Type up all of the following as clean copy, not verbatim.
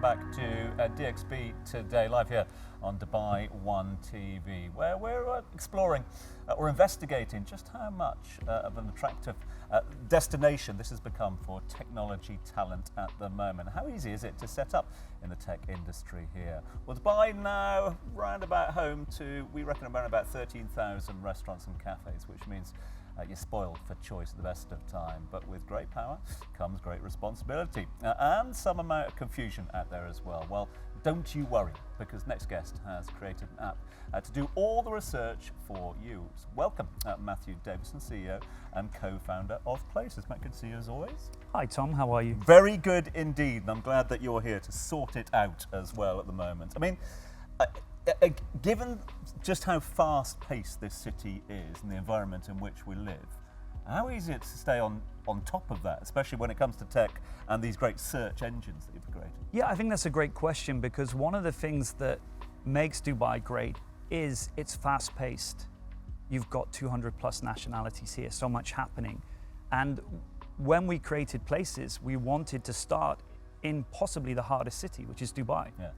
welcome back to DXB Today, live here on Dubai One TV, where we're exploring or investigating just how much of an attractive destination this has become for technology talent at the moment. How easy is it to set up in the tech industry here? Well, Dubai now round about home to, we reckon, around about 13,000 restaurants and cafes, which means you're spoiled for choice at the best of time, but with great power comes great responsibility and some amount of confusion out there as well. Well, don't you worry, because next guest has created an app to do all the research for you. So welcome, Matthew Davidson, CEO and co-founder of Places. Matt, good to see you as always. Hi Tom, how are you? Very good indeed, and I'm glad that you're here to sort it out as well at the moment. I mean, given just how fast-paced this city is and the environment in which we live, how easy it is to stay on top of that, especially when it comes to tech and these great search engines that you've created? Yeah, I think that's a great question, because one of the things that makes Dubai great is it's fast-paced. You've got 200 plus nationalities here, so much happening. And when we created Places, we wanted to start in possibly the hardest city, which is Dubai. Yeah.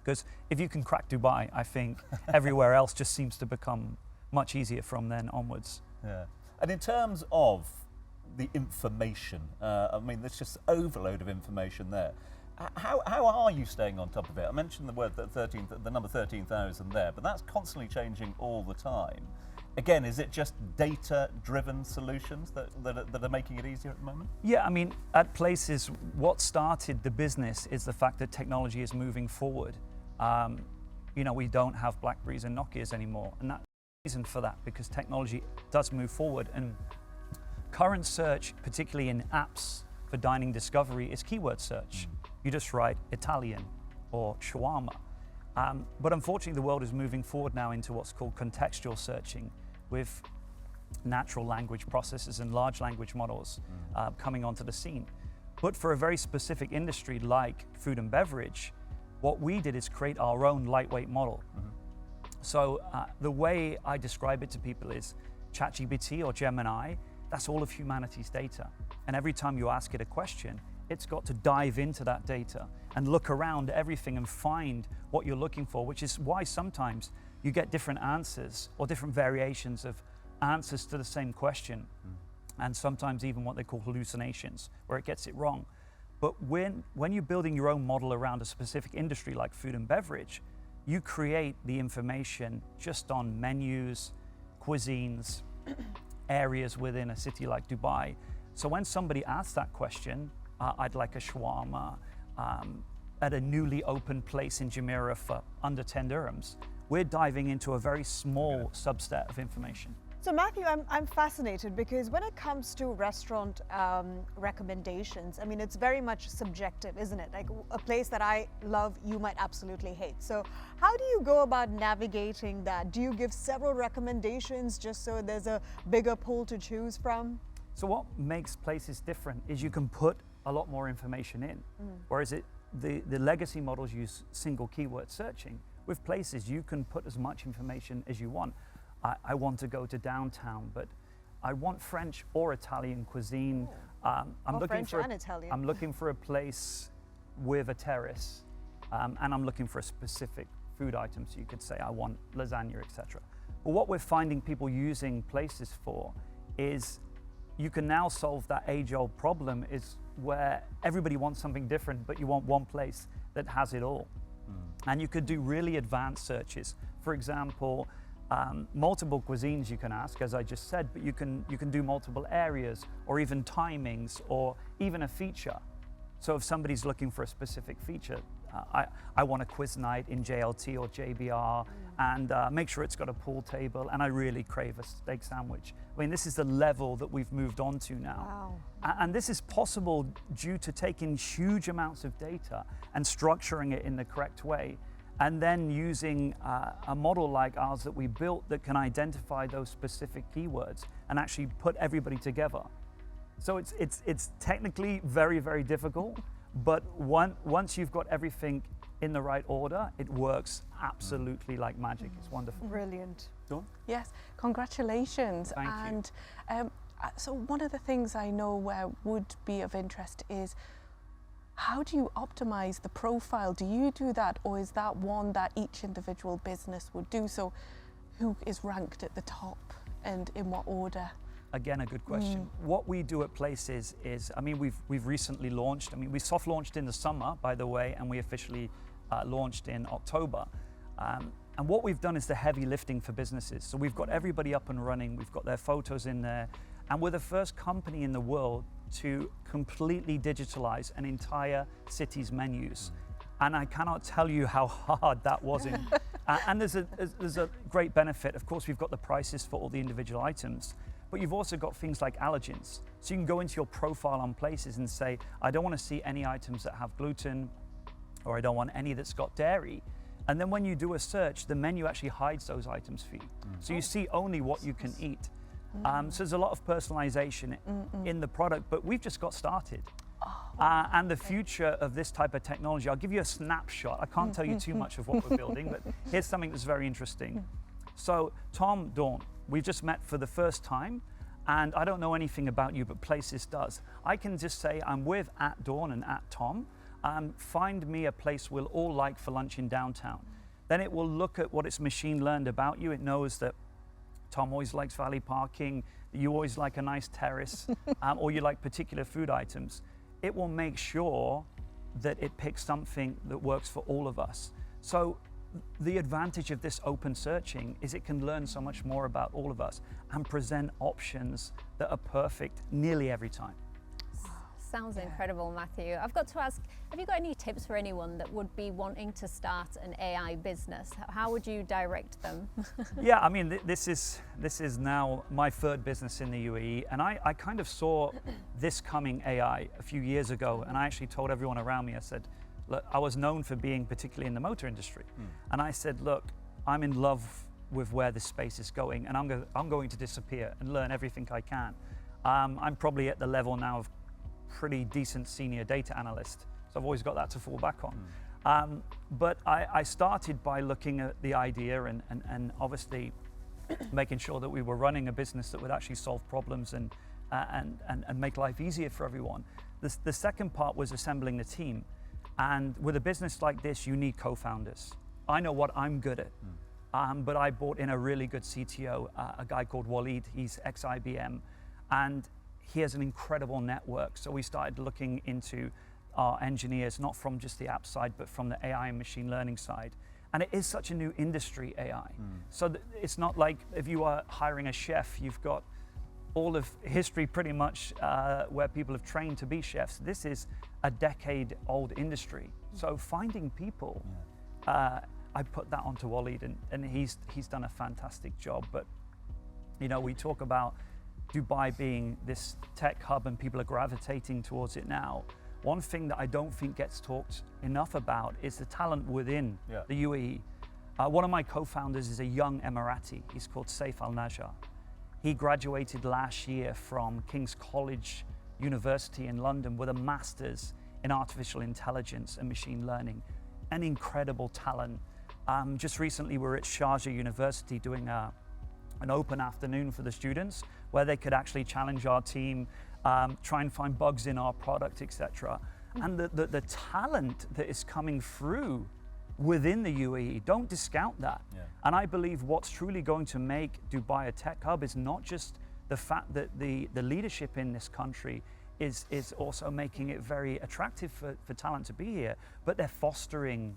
Because if you can crack Dubai, I think everywhere else just seems to become much easier from then onwards. Yeah. And in terms of the information, I mean, there's just overload of information there. How are you staying on top of it? I mentioned the word the number 13,000 there, but that's constantly changing all the time. Again, is it just data-driven solutions that are making it easier at the moment? Yeah, I mean, at Places, what started the business is the fact that technology is moving forward. You know, we don't have BlackBerries and Nokias anymore, and that's the reason for that, because technology does move forward. And current search, particularly in apps for dining discovery, is keyword search. You just write Italian or shawarma. But unfortunately, the world is moving forward now into what's called contextual searching, with natural language processors and large language models coming onto the scene. But for a very specific industry like food and beverage, what we did is create our own lightweight model. So the way I describe it to people is ChatGPT or Gemini, that's all of humanity's data. And every time you ask it a question, it's got to dive into that data and look around everything and find what you're looking for, which is why sometimes you get different answers or different variations of answers to the same question. And sometimes even what they call hallucinations, where it gets it wrong. But when you're building your own model around a specific industry like food and beverage, you create the information just on menus, cuisines, areas within a city like Dubai. So when somebody asks that question, I'd like a shawarma at a newly opened place in Jumeirah for under 10 dirhams, we're diving into a very small subset of information. So Matthew, I'm fascinated, because when it comes to restaurant recommendations, I mean, it's very much subjective, isn't it? Like a place that I love, you might absolutely hate. So how do you go about navigating that? Do you give several recommendations just so there's a bigger pool to choose from? So what makes Places different is you can put a lot more information in, whereas the legacy models use single keyword searching. With Places, you can put as much information as you want. I want to go to downtown, but I want French or Italian cuisine. I'm looking for a place with a terrace, and I'm looking for a specific food item. So you could say I want lasagna, etc. But what we're finding people using Places for is you can now solve that age-old problem, is where everybody wants something different, but you want one place that has it all. And you could do really advanced searches. For example, multiple cuisines you can ask, as I just said, but you can do multiple areas, or even timings, or even a feature. So if somebody's looking for a specific feature, I want a quiz night in JLT or JBR, and make sure it's got a pool table, and I really crave a steak sandwich. I mean, this is the level that we've moved on to now. Wow. And this is possible due to taking huge amounts of data and structuring it in the correct way, and then using a model like ours that we built that can identify those specific keywords and actually put everybody together. So it's technically very, very difficult, but once you've got everything in the right order, it works absolutely like magic. It's wonderful. Brilliant. Dawn? Yes, congratulations. Thank you. So one of the things I know would be of interest is How do you optimize the profile? Do you do that, or is that one that each individual business would do? So who is ranked at the top and in what order? Again, a good question. What we do at Places is, I mean, we've recently launched. I mean, we soft launched in the summer, by the way, and we officially launched in October. And what we've done is the heavy lifting for businesses. So we've got everybody up and running. We've got their photos in there, and we're the first company in the world to completely digitalize an entire city's menus. And I cannot tell you how hard that was. And there's a great benefit. Of course, we've got the prices for all the individual items, but you've also got things like allergens. So you can go into your profile on Places and say, I don't want to see any items that have gluten, or I don't want any that's got dairy. And then when you do a search, the menu actually hides those items for you. So you see only what you can eat. So there's a lot of personalization in the product, but we've just got started. And the future of this type of technology, I'll give you a snapshot. I can't tell you too much of what we're building, but here's something that's very interesting. So Tom, Dawn, we've just met for the first time, and I don't know anything about you, but Places does. I can just say I'm with @Dawn and @Tom. Find me a place we'll all like for lunch in downtown. Then it will look at what it's machine learned about you. It knows that Tom always likes valley parking, you always like a nice terrace, or you like particular food items. It will make sure that it picks something that works for all of us. So the advantage of this open searching is it can learn so much more about all of us and present options that are perfect nearly every time. Sounds incredible, Matthew. I've got to ask, have you got any tips for anyone that would be wanting to start an AI business? How would you direct them? Yeah, I mean, this is now my third business in the UAE, and I kind of saw this coming AI a few years ago, and I actually told everyone around me, I said, look, I was known for being particularly in the motor industry, and I said, look, I'm in love with where this space is going, and I'm going to disappear and learn everything I can. I'm probably at the level now of pretty decent senior data analyst, so I've always got that to fall back on. But I started by looking at the idea and obviously making sure that we were running a business that would actually solve problems and make life easier for everyone. The second part was assembling the team, and with a business like this, you need co-founders. I know what I'm good at, but I brought in a really good CTO, a guy called Waleed. He's ex-IBM, and he has an incredible network. So we started looking into our engineers, not from just the app side, but from the AI and machine learning side. And it is such a new industry, AI. So it's not like if you are hiring a chef, you've got all of history pretty much where people have trained to be chefs. This is a decade-old industry. So finding people, I put that onto Waleed, and he's done a fantastic job. But you know, we talk about Dubai being this tech hub and people are gravitating towards it now. One thing that I don't think gets talked enough about is the talent within the UAE. One of my co-founders is a young Emirati. He's called Saif Al-Najjar. He graduated last year from King's College University in London with a master's in artificial intelligence and machine learning. An incredible talent. Just recently we were at Sharjah University doing an open afternoon for the students where they could actually challenge our team, try and find bugs in our product, etc. And the talent that is coming through within the UAE, don't discount that. And I believe what's truly going to make Dubai a tech hub is not just the fact that the leadership in this country is also making it very attractive for talent to be here, but they're fostering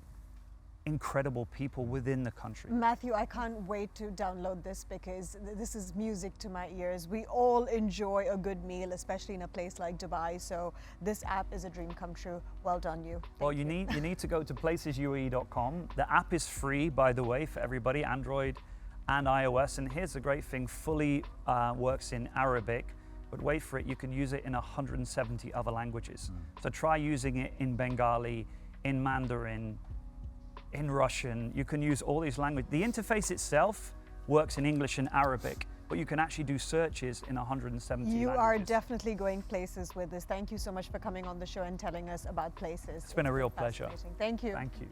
incredible people within the country. Matthew, I can't wait to download this because this is music to my ears. We all enjoy a good meal, especially in a place like Dubai. So this app is a dream come true. Well done, you. Well, you need to go to placesuae.com. The app is free, by the way, for everybody, Android and iOS. And here's the great thing, fully works in Arabic. But wait for it, you can use it in 170 other languages. So try using it in Bengali, in Mandarin, in Russian. You can use all these languages. The interface itself works in English and Arabic, but you can actually do searches in 170 languages. You are definitely going places with this. Thank you so much for coming on the show and telling us about Places. It's been a real pleasure. Thank you. Thank you.